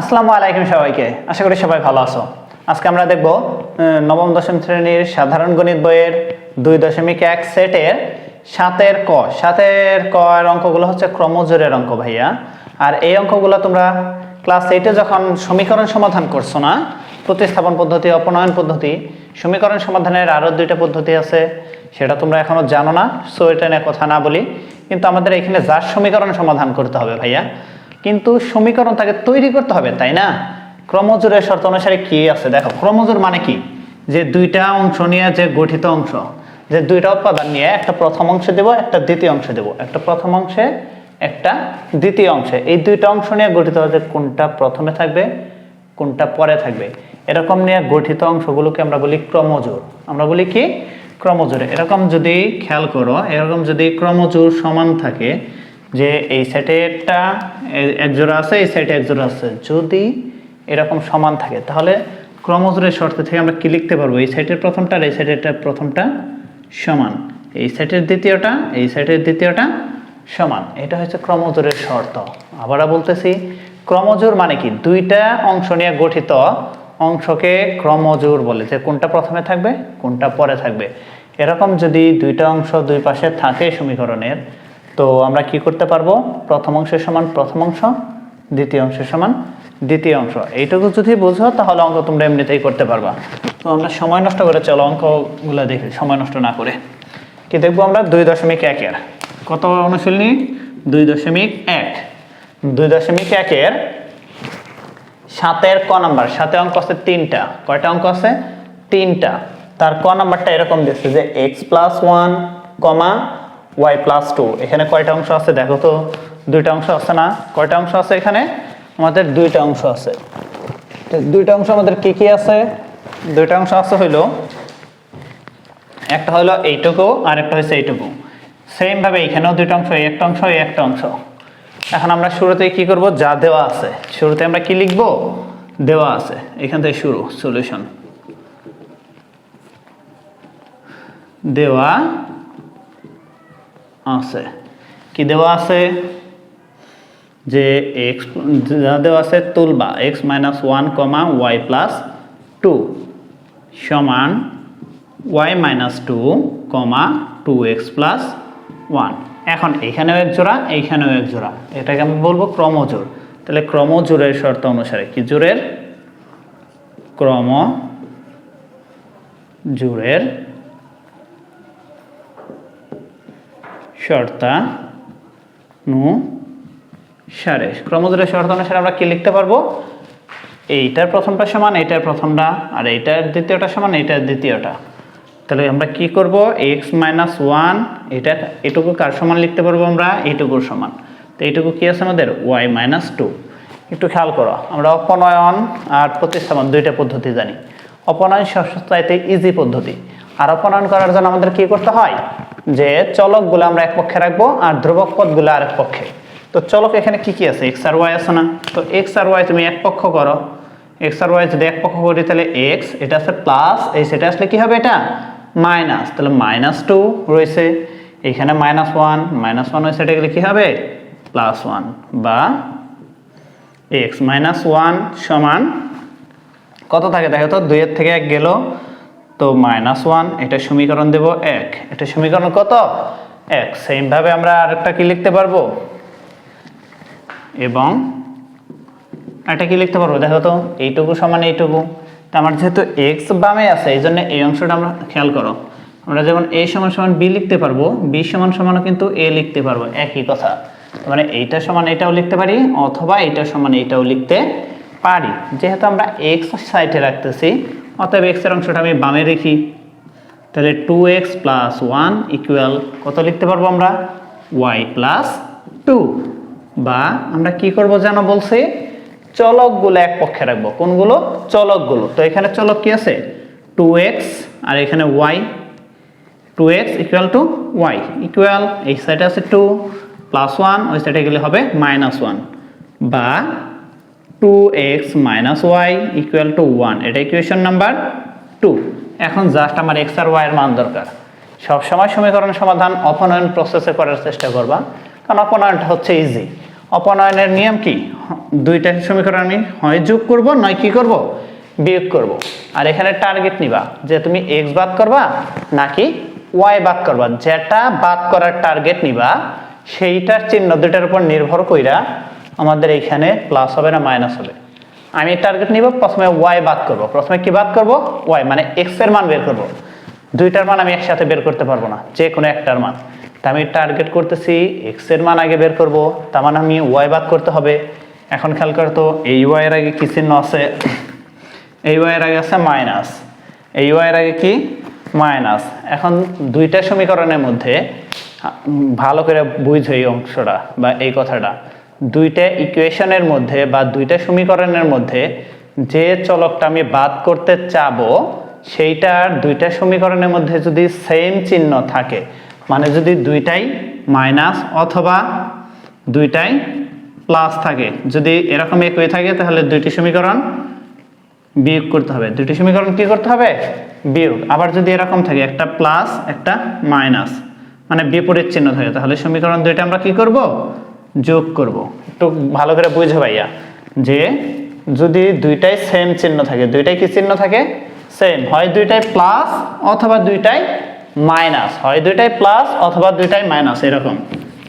আসসালামু আলাইকুম সবাইকে, আশা করি সবাই ভালো আছো। আজকে আমরা দেখব নবম দশম শ্রেণীর সাধারণ গণিত বইয়ের 2.1 সেটের 7 এর অঙ্কগুলো হচ্ছে ক্রমজোড়ের অঙ্ক ভাইয়া। আর এই অঙ্কগুলো তোমরা ক্লাস 8-এ যখন সমীকরণ সমাধান করছো না, প্রতিস্থাপন পদ্ধতি, অপনয়ন পদ্ধতি, সমীকরণ সমাধানের আরও 2টা পদ্ধতি আছে, সেটা তোমরা এখনো জানো না, সো এটা নিয়ে কথা না বলি। কিন্তু আমাদের এখানে যার সমীকরণ সমাধান করতে হবে ভাইয়া, কিন্তু সমীকরণ তাকে তৈরি করতে হবে, তাই না? ক্রমজোড়ের শর্ত অনুসারে কি আছে দেখো। ক্রমজোড় মানে কি? যে দুইটা অংশ নিয়ে যে গঠিত অংশ, যে দুইটা উপাদান নিয়ে একটা প্রথম অংশে দেব, একটা দ্বিতীয় অংশে দেব, একটা প্রথম অংশে, একটা দ্বিতীয় অংশে, এই দুইটা অংশ নিয়ে গঠিত হবে, কোনটা প্রথমে থাকবে কোনটা পরে থাকবে, এরকম নিয়ে গঠিত অংশগুলোকে আমরা বলি ক্রমজোড়। আমরা বলি কি? ক্রমজোড়। এরকম যদি খেয়াল করো, এরকম যদি ক্রমজোড় সমান থাকে, যে এই সাইডে একটা এক জোড়া আছে, এই সাইডে এক জোড়া আছে, যদি এরকম সমান থাকে তাহলে ক্রমজোড়ের শর্ত থেকে আমরা কি লিখতে পারবো? এই সাইডের প্রথমটা আর এই সাইডের প্রথমটা সমান, এই সাইডের দ্বিতীয়টা এই সাইডের দ্বিতীয়টা সমান। এটা হচ্ছে ক্রমজোড়ের শর্ত। আবার বলতেছি, ক্রমজোড় মানে কি? দুইটা অংশ নিয়ে গঠিত অংশকে ক্রমজোড় বলে, যে কোনটা প্রথমে থাকবে কোনটা পরে থাকবে। এরকম যদি দুইটা অংশ দুই পাশে থাকে সমীকরণের, তো আমরা কি করতে পারবো? প্রথম অংশের সমান প্রথম অংশ, দ্বিতীয় অংশের সমান দ্বিতীয় অংশ। এইটুকু যদি বুঝো তাহলে অঙ্ক তোমরা এমনিতেই করতে পারবা। তো আমরা সময় নষ্ট করে চলো অঙ্কগুলো দেখি, সময় নষ্ট না করে। কি দেখবো আমরা? 2.1-এর কত অনুশীলনী? 2.1। 2.1-এর 7-এর ক নাম্বার। 7-এ অঙ্ক আছে 3টা। কয়টা অঙ্ক আছে? 3টা। তার ক নাম্বারটা এরকম দিচ্ছে যে x+1, y+2। এখানে কয়টা অংশ আছে দেখো তো? 2টা অংশ আছে না? কয়টা অংশ আছে এখানে? আমাদের 2টা অংশ আছে। 2টা অংশ আমাদের কি কি আছে? 2টা অংশ আছে হইলো, একটা হলো এইটুকু আর একটা হচ্ছে এইটুকু। সেম ভাবে এখানেও 2টা অংশ, এই একটা অংশ, এই একটা অংশ। এখন আমরা শুরুতেই কি করব? যা দেওয়া আছে শুরুতে আমরা কি লিখব? দেওয়া আছে, এখান থেকে শুরু। সলিউশন দেওয়া আছে। কি দেওয়া আছে? যে x যা দেওয়া আছে তুলবা, x-1, y+2 সমান y-2, 2x+1। এখন এখানেও এক জোড়া, এইখানেও এক জোড়া, এটাকে আমি বলবো ক্রমজোড়। তাহলে ক্রমজোড়ের শর্ত অনুসারে, কি জোড়ের? ক্রমজোড়ের শর্তানুসারে, ক্রমজোড়ের শর্ত অনুসারে আমরা কি লিখতে পারবো? এইটার প্রথমটা সমান এইটার প্রথমটা, আর এইটার দ্বিতীয়টা সমান এইটার দ্বিতীয়টা। তাহলে আমরা কি করব? x-1, এটা এটুকু কার সমান লিখতে পারবো আমরা? এইটুকুর সমান। তো এইটুকু কি আছে আমাদের? y-2। একটু খেয়াল করো, আমরা অপনয়ন আর প্রতিস্থাপন 2টা পদ্ধতি জানি। অপনয়ন সবচাইতে ইজি পদ্ধতি। আর অপনয়ন করার জন্য আমাদের কি করতে হয়? যে চলকগুলো আমরা এক পক্ষে রাখবো আর ধ্রুবক পদগুলো আরেক পক্ষে। তো চলক এখানে কি কি আছে? x আর y আছে না? তো x আর y তুমি এক পক্ষ করো। x আর y যদি এক পক্ষ করি তাহলে x, এটা আছে প্লাস, এই সেটা আসলে কি হবে? এটা মাইনাস। তাহলে -2 রয়েছে এখানে, -1 ওই সাইডে গেলে কি হবে? +1, বা x-1 সমান কত থাকে দেখো তো? 2 এর থেকে 1 গেল, তো -1। এটা সমীকরণ দেব 1। এটা সমীকরণ কত? 1। সেম ভাবে আমরা আরেকটা কি লিখতে পারবো? এবং এটা কি লিখতে পারবো দেখো তো? এইটুকু সমান এইটুকু। তো আমার যেহেতু x বামে আছে, এই জন্য এই অংশটা আমরা খেয়াল করো, আমরা যেমন a = b লিখতে পারবো, b = কিন্তু a লিখতে পারবো, একই কথা। মানে এইটা সমান এটাও লিখতে পারি, অথবা এইটা সমান এইটাও লিখতে পারি। যেহেতু আমরা x সাইডে রাখতেছি, অতএব x এর অংশটা আমি বামে রাখি। তাহলে 2x+1 ইকুয়াল কত লিখতে পারবো আমরা? y+2। বা আমরা কি করব জানো বলছি? চলকগুলো এক পক্ষে রাখবো। কোনগুলো? চলকগুলো। তো এখানে চলক কি আছে? 2x, আর এখানে y। 2x = y ইকুয়াল, এই সাইডে আছে 2 +1, ওই সাইডে গেলে হবে -1, বা 2x - y = 1। এটা ইকুয়েশন নাম্বার 2। এখন জাস্ট আমার x আর y এর মান দরকার। সব সময় সমীকরণ সমাধান অপনয়ন প্রসেসে করার চেষ্টা করবা, কারণ অপনয়নটা হচ্ছে ইজি। অপনয়নের নিয়ম কি, দুইটা সমীকরণ আমি হয় যোগ করব নয় কি করব, বিয়োগ করব। আর এখানে টার্গেট নিবা যে তুমি x বাদ করবা নাকি y বাদ করবা, যেটা বাদ করার টার্গেট নিবা সেইটার চিহ্ন দুইটার উপর নির্ভর কইরা আমাদের এইখানে প্লাস হবে না মাইনাস হবে। আমি টার্গেট নিব, প্রথমে y বাদ করব। প্রথমে কি বাদ করব, y মানে x এর মান বের করব। দুইটার মান আমি একসাথে বের করতে পারবো না, যে কোনো একটার মান। তা আমি টার্গেট করতেছি x এর মান আগে বের করব, তার মানে আমি y বাদ করতে হবে। এখন খেয়াল করো তো এই y এর আগে কি চিহ্ন আছে, এই y এর আগে আছে মাইনাস, এই y এর আগে কি মাইনাস। এখন দুইটা সমীকরণের মধ্যে ভালো করে বুঝো এই অংশটা বা এই কথাটা, দুইটা ইকুয়েশনের মধ্যে বা দুইটা সমীকরণের মধ্যে যে চলকটা আমি বাদ করতে চাবো সেইটার দুইটা সমীকরণের মধ্যে যদি সেম চিহ্ন থাকে, মানে যদি দুইটাই মাইনাস অথবা দুইটাই প্লাস থাকে, যদি এরকম একই থাকে তাহলে দুইটি সমীকরণ বিয়োগ করতে হবে। দুইটি সমীকরণ কি করতে হবে, বিয়োগ। আবার যদি এরকম থাকে একটা প্লাস একটা মাইনাস মানে বিপরীত চিহ্ন থাকে, তাহলে সমীকরণ দুইটা আমরা কি করব, যোগ করব। একটু ভালো করে বুঝো ভাইয়া, যে যদি দুইটাই সেম চিহ্ন থাকে, দুইটাই কি চিহ্ন থাকে, সেম, হয় দুইটাই প্লাস অথবা দুইটাই মাইনাস, হয় দুইটাই প্লাস অথবা দুইটাই মাইনাস, এরকম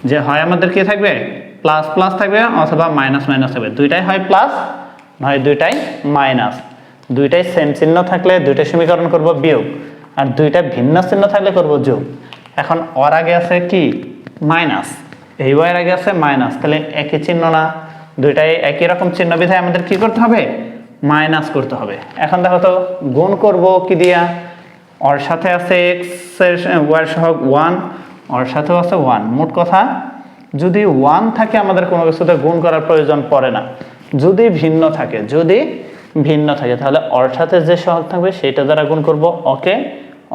যে হয় আমাদের কি থাকবে প্লাস প্লাস থাকবে অথবা মাইনাস মাইনাস থাকবে, দুইটাই হয় প্লাস হয় দুইটাই মাইনাস। দুইটাই সেম চিহ্ন থাকলে দুইটা সমীকরণ করব বিয়োগ, আর দুইটা ভিন্ন চিহ্ন থাকলে করব যোগ। এখন ওর আগে আছে কি মাইনাস, এই y এর আগে আছে মাইনাস, তাহলে একই চিহ্ন না, দুইটাই একই রকম চিহ্ন বিধায় আমাদের কি করতে হবে, মাইনাস করতে হবে। এখন দেখো তো গুণ করব কি দিয়া, ওর সাথে আছে x এর y এর সহগ 1, ওর সাথেও আছে 1। মোট কথা যদি 1 থাকে আমাদের কোনো কিছুতে গুণ করার প্রয়োজন পড়ে না। যদি ভিন্ন থাকে, যদি ভিন্ন থাকে তাহলে ওর সাথে যে সহগ থাকবে সেটা দ্বারা গুণ করব ওকে,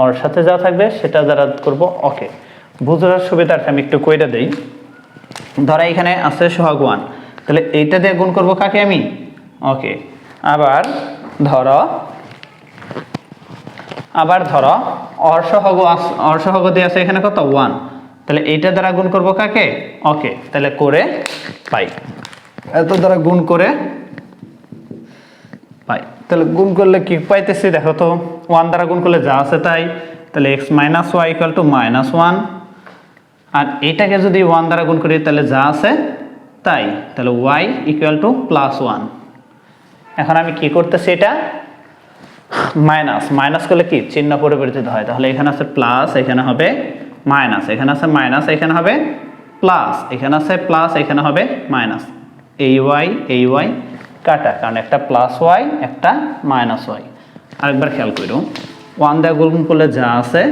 ওর সাথে যা থাকবে সেটা দ্বারা করব ওকে। বুঝার সুবিধার্থে আমি একটু কইটা দেই। ধরো এখানে আছে সহগ 1, তাহলে এইটা দিয়ে গুণ করব কাকে আমি, ওকে। আবার ধরো ওর সহগ দিয়ে আছে এখানে কত 1, তাহলে এইটা দ্বারা গুণ করব কাকে, ওকে। তাহলে করে পাই, এত দ্বারা গুণ করে পাই। তাহলে গুণ করলে কি পাইতেছি দেখো তো, 1 দ্বারা গুণ করলে যা আছে তাই, তাহলে x minus y equal to -1। আর এটাকে যদি 1 দ্বারা গুণ করি তাহলে যা আছে তাই, তাহলে y ইকুয়াল টু +1। এখন আমি কি করতেছি, এটা মাইনাস, মাইনাস করলে কি চিহ্ন পরিবর্তিত হয়, তাহলে এখানে আছে প্লাস, এখানে হবে মাইনাস, এখানে আছে মাইনাস, এখানে হবে প্লাস, এখানে আছে প্লাস, এখানে হবে মাইনাস। এই y কাটা, কারণ একটা প্লাস ওয়াই একটা মাইনাস ওয়াই। আরেকবার খেয়াল করো, 1 দিয়ে গুণ করলে যা আছে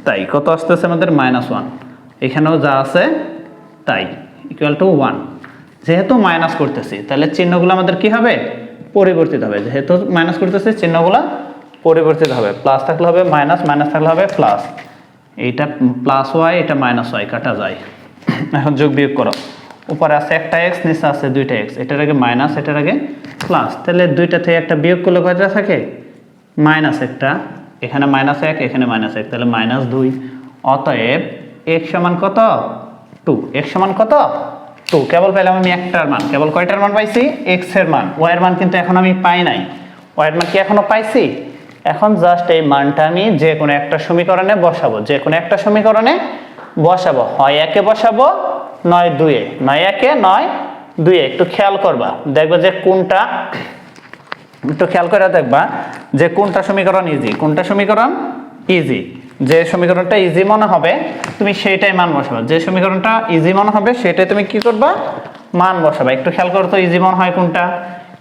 তাই, কত আসতেছে আমাদের -1, এখানেও যা আছে তাই ইকুয়াল টু 1। যেহেতু মাইনাস করতেছি তাহলে চিহ্নগুলো আমাদের কি হবে, পরিবর্তিত হবে। যেহেতু মাইনাস করতেছি চিহ্নগুলো পরিবর্তিত হবে, প্লাস থাকলে হবে মাইনাস, মাইনাস থাকলে হবে প্লাস। এইটা প্লাস ওয়াই, এটা মাইনাস ওয়াই, কাটা যায়। এখন যোগ বিয়োগ করো, উপরে আছে একটা x, নিচে আছে দুইটা x, এটার আগে মাইনাস এটার আগে প্লাস, তাহলে দুইটা থেকে একটা বিয়োগ করলে কয়টা থাকে, মাইনাস একটা, এখানে -1 এখানে -1, তাহলে -2। অতএব x সমান কত, 2। x সমান কত, 2। কেবল পেলাম আমি একটার মান, কেবল কয়টার মান পাইছি, x এর মান। y এর মান কিন্তু এখন আমি পাই নাই, y এর মান কি এখনো পাইছি, এখন জাস্ট এই মানটা আমি যে কোনো একটা সমীকরণে বসাবো, যে কোনো একটা সমীকরণে বসাবো, হয় 1 এ বসাবো নয় 2 এ, নয় 1 এ নয় 2 এ। একটু খেয়াল করবা, দেখবা যে কোনটা, একটু খেয়াল করে দেখবা যে কোনটা সমীকরণ ইজি, কোনটা সমীকরণ ইজি। যে সমীকরণটা ইজি মনে হবে তুমি সেইটাই মান বসাবা, যে সমীকরণটা ইজি মনে হবে সেটাই তুমি কি করবা, মান বসাবা। একটু খেয়াল করো তো ইজি মনে হয় কোনটা,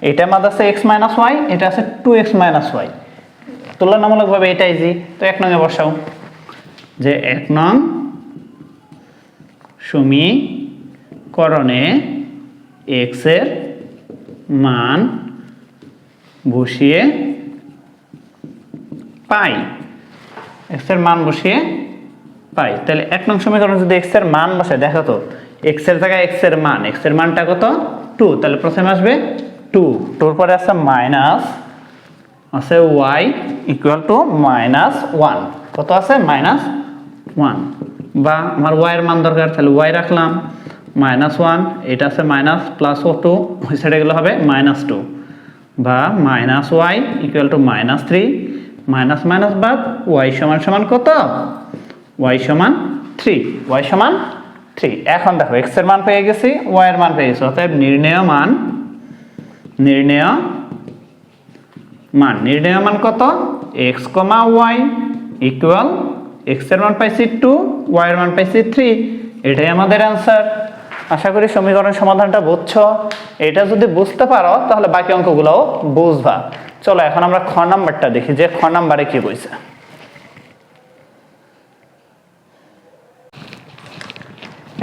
এটার মান আছে x মাইনাস ওয়াই, এটা আছে 2x মাইনাস ওয়াই, তুলনামূলকভাবে এটা ইজি। তো 1 নং এ বসাও, যে 1 নং সমীকরণে x এর মান বসিয়ে পাই, x এর মান বসিয়ে পাই। তাহলে 1 নং সমীকরণে যদি x এর মান বসে, দেখো তো x এর জায়গায় x এর মান, x এর মানটা কত 2, তাহলে প্রথমে আসবে 2, 2 এর পরে আছে মাইনাস, আছে y ইকুয়াল টু -1, কত আছে -1, বা আমার y এর মান দরকার, তাহলে y রাখলাম, -1, এটা আছে মাইনাস প্লাস ও 2, ওই সাইডে গেলে হবে -2, বা -y equal two -3, minus minus বাদ y সমান সমান কত? y সমান 3, y সমান 3। এখন দেখো x এর মান পেয়ে গেছি, y এর মান পেয়ে গেছি, অতএব নির্ণেয় মান কত? x, y ইকুয়াল x এর মান পাইছি 2, y এর মান পাইছি 3, এটাই আমাদের অ্যান্সার। আশা করি সমীকরণ সমাধানটা বুঝছো। এটা যদি বুঝতে পারো তাহলে বাকি অঙ্কগুলোও বুঝবা। চলো এখন আমরা খ নাম্বারটা দেখি যে খ নাম্বারে কি বলছে।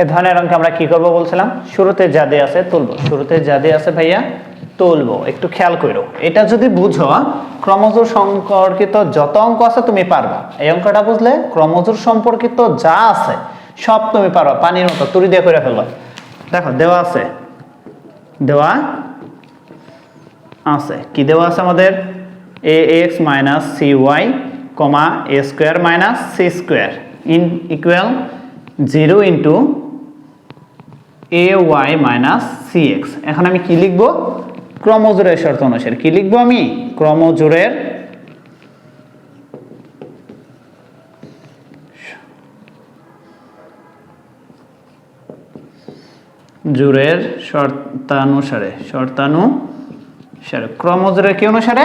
এই ধরনের অঙ্কে আমরা কি করব বলছিলাম? শুরুতে যা দেয়া আছে তুলবো। শুরুতে যা দেয়া আছে ভাইয়া তুলবো। একটু খেয়াল করো, এটা যদি বুঝো ক্রমজোড় সম্পর্কিত যত অঙ্ক আছে তুমি পারবা। এই অঙ্কটা বুঝলে ক্রমজোড় সম্পর্কিত যা আছে সব তুমি পারবা, পানির মতো তুড়ি দিয়ে করে ফেলবা। দেখো দেওয়া আছে কি দেওয়া আছে আমাদের? ax minus cy comma a square minus c square equal 0 into ay minus cx। এখন আমি কি লিখবো? ক্রমজোড়ের শর্ত অনুসারে কি লিখবো? আমি ক্রমজোড়ের শর্তানুসারে ক্রমজোড়ের কি অনুসারে?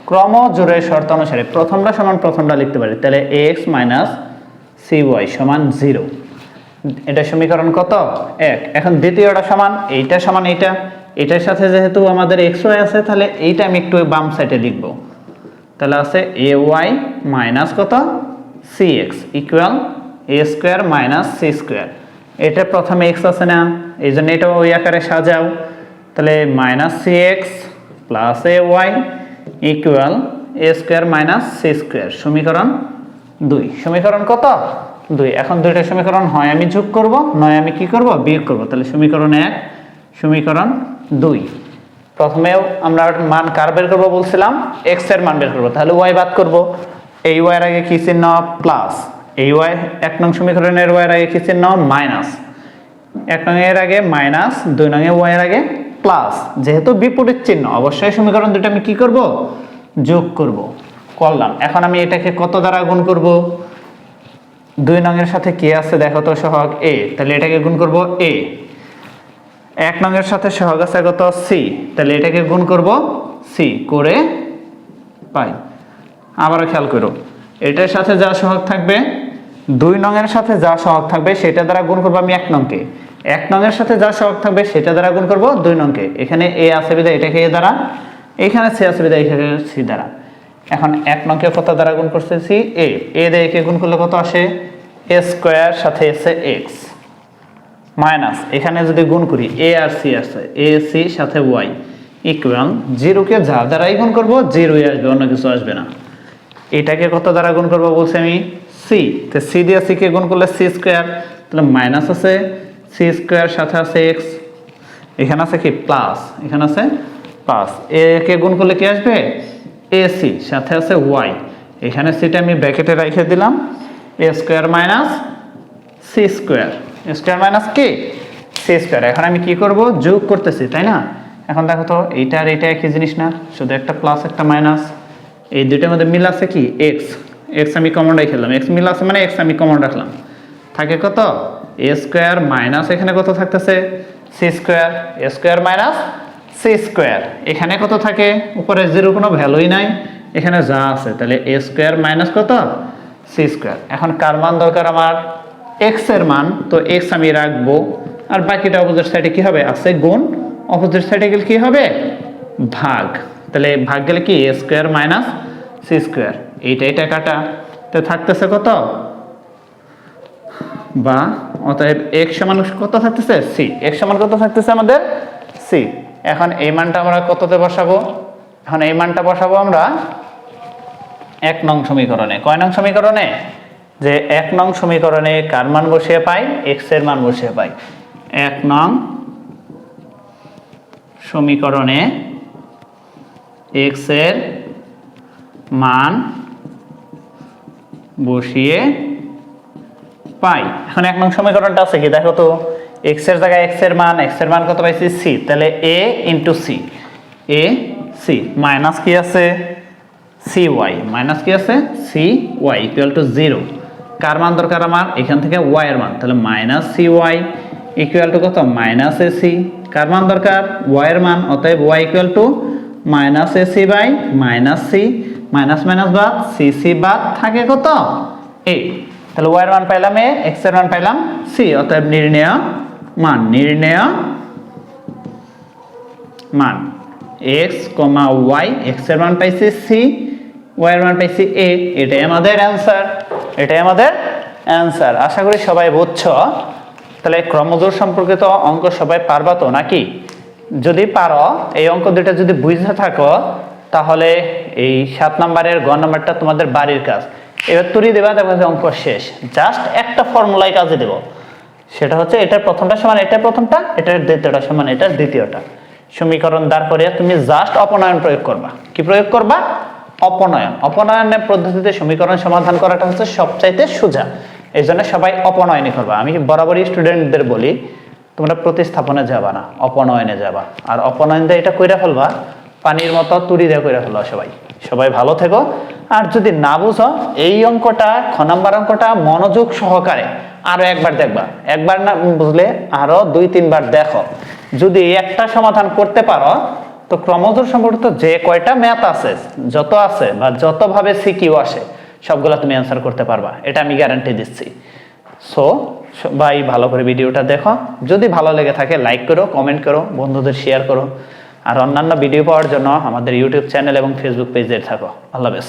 ক্রমজোড়ের শর্তানুসারে প্রথমটা সমান প্রথমটা লিখতে পারি, তাহলে ax মাইনাস cy সমান 0। এটা সমীকরণ কত? 1। এখন দ্বিতীয়টা সমান এইটা সমান এইটা, এটার সাথে যেহেতু আমাদের xy আছে তাহলে এইটা আমি একটু বাম সাইডে লিখব। তাহলে আছে ay মাইনাস কত? cx equal a square minus c square. এটা প্রথমে x আছে না, এই জন্য এটা ওই আকারে সাজাও। তাহলে minus cx plus ay equal a square minus c square. সমীকরণ 2। সমীকরণ কত? 2। এখন দুইটা সমীকরণ হয় আমি যোগ করব, নয় আমি কি করব? বিয়োগ করব। তাহলে সমীকরণ 1, সমীকরণ 2। প্রথমেও আমরা মান কার বের করব বলছিলাম? x এর মান বের করব। তাহলে y বাদ করব। এই y এর আগে কি চিহ্ন? প্লাস। এই y 1 নং সমীকরণের y এর আগে কি চিহ্ন? মাইনাস। 1 নং এর আগে মাইনাস, 2 নং এর y এর আগে প্লাস। যেহেতু বিপরীত চিহ্ন অবশ্যই সমীকরণ দুটো আমি কি করব? যোগ করব। করলাম। এখন আমি এটাকে কত দ্বারা গুণ করব? 2 নং এর সাথে কি আছে দেখো তো? সহগ a, তাহলে এটাকে গুণ করব a। 1 নং এর সাথে সহগ আছে কত? c, তাহলে এটাকে গুণ করব c করে পাই। আবারও খেয়াল করো, এটার সাথে যা সহগ থাকবে, 2 নং এর সাথে যা সহগ থাকবে সেটা দ্বারা গুণ করব আমি 1 নংকে। 1 নং এর সাথে যা সহগ থাকবে সেটা দ্বারা গুণ করব 2 নংকে। এখানে a আছে বিধায় এটাকে a দ্বারা, এখানে c আছে বিধায় এখানে c দ্বারা। এখন 1 নংকে কত দ্বারা গুণ করতেছি? a দিয়ে একে গুণ করলে কত আসে? a স্কয়ার সাথে আছে x মাইনাস, এখানে যদি গুণ করি a আর c আছে, a c সাথে y ইকুয়াল 0 কে যা দ্বারাই গুণ করব 0ই আসবে, অন্য কিছু আসবে না। এটাকে কত দ্বারা গুণ করব বলছি আমি? c, তো c দিয়ে c কে গুণ করলে c স্কয়ার, তাহলে মাইনাস আছে c স্কয়ার সাথে আছে x, এখানে আছে কি প্লাস, এখানে আছে প্লাস, a কে গুণ করলে কি আসবে? ac সাথে আছে y, এখানে cটা আমি ব্র্যাকেটে রেখে দিলাম, a square minus c square, a square minus কি c স্কয়ার। এখন আমি কি করব? যোগ করতেছি, তাই না? এখন দেখো তো এইটা আর এইটা একই জিনিস না, শুধু একটা প্লাস একটা মাইনাস, এই দুইটার মধ্যে মিল আছে কি x, x আমি কমন রাখলাম, x মিল আছে মানে x আমি কমন রাখলাম, থাকে কত? a স্কয়ার মাইনাস এখানে কত থাকতেছে? c square, a square minus c square. এখানে কত থাকে? উপরে জিরো কোনো ভ্যালুই নাই, এখানে যা আছে, তাহলে a স্কয়ার মাইনাস কত? c square. এখন কার মান দরকার আমার? x এর মান, তো x আমি রাখবো, আর বাকিটা অপোজিট সাইডে কি হবে? আছে গুণ, অপোজিট সাইডে গেলে কি হবে? ভাগ। তাহলে ভাগ গেলে কি? a square minus c square, এটা কাটা, তো থাকতেছে কত? বা অতএব x সমান কত থাকতেছে? c। x সমান কত থাকতেছে আমাদের? c। এখন এই মানটা আমরা কততে বসাবো? এখন এই মানটা বসাবো আমরা 1 নং সমীকরণে। কয় নং সমীকরণে? যে 1 নং সমীকরণে কার মান বসিয়ে পাই? x এর মান বসিয়ে পাই। 1 নং সমীকরণে x এর মান বসিয়ে পাই। এখন 1 নং সমীকরণটা আছে কি দেখো তো? x এর জায়গায় x এর মান কত পাইছি c, তাহলে a into c, a c minus কি আছে cy, মাইনাস কি আছে cy ইকুয়াল টু 0। কার মান দরকার আমার এখান থেকে y এর মান, তাহলে মাইনাস cy ইকুয়াল টু কত মাইনাস ac। কার মান দরকার y এর মান, অতএব y equal to minus ac by minus c, minus minus বাদ cc বাদ থাকে কত a। তাহলে y এর মান পাইলাম a, x এর মান পাইলাম c, অতএব নির্ণেয় মান x, y, x এর মান পাইছি c, y এর মান পাইছি a। এটাই আমাদের অ্যান্সার। আশা করি সবাই বুঝছো। তাহলে ক্রমজোড় সম্পর্কিত অঙ্ক সবাই পারবা তো নাকি? যদি পারো, এই অঙ্ক দুটো যদি বুঝে থাকো, তাহলে এই 7 নম্বরের গ নম্বরটা তোমাদের বাড়ির কাজ। এবার তুলি দেবা, দেখো অঙ্ক শেষ। জাস্ট একটা ফর্মুলায় কাজে দেব, সেটা হচ্ছে এটার প্রথমটা সমান এটার প্রথমটা, এটার দ্বিতীয়টা সমান এটার দ্বিতীয়টা। সমীকরণ দাঁড় করিয়ে তুমি জাস্ট অপনয়ন প্রয়োগ করবা। কি প্রয়োগ করবা? অপনয়নের পদ্ধতিতে সমীকরণ সমাধান করাটা হচ্ছে সবচাইতে সোজা। এই জন্য সবাই অপনয়নই করবা। আমি বরাবরই স্টুডেন্টদের বলি, তোমরা প্রতিস্থাপনে যাবা না, অপনয়নে যাবা। আর অপনয়ন দিয়ে এটা কইরা ফেলবা, পানির মতো তুড়ি দিয়ে কইরা ফেলবা। সবাই ভালো থেকো। আর যদি না বুঝো, এই অঙ্কটা খ নাম্বার অঙ্কটা মনোযোগ সহকারে আরো একবার দেখবা। একবার না বুঝলে আরো 2-3 বার দেখো। যদি একটা সমাধান করতে পারো, তো ক্রমজোড় সম্পর্কিত যে কয়টা ম্যাথ আছে, যত আছে বা যতভাবে সিকিউ আসে, সবগুলা তুমি অ্যান্সার করতে পারবা, এটা আমি গ্যারান্টি দিচ্ছি। সো সবাই ভালো করে ভিডিওটা দেখো। যদি ভালো লেগে থাকে লাইক করো, কমেন্ট করো, বন্ধুদের শেয়ার করো। আর অন্যান্য ভিডিও পাওয়ার জন্য আমাদের ইউটিউব চ্যানেল এবং ফেসবুক পেজে থাকো। আল্লাহ হাফেজ।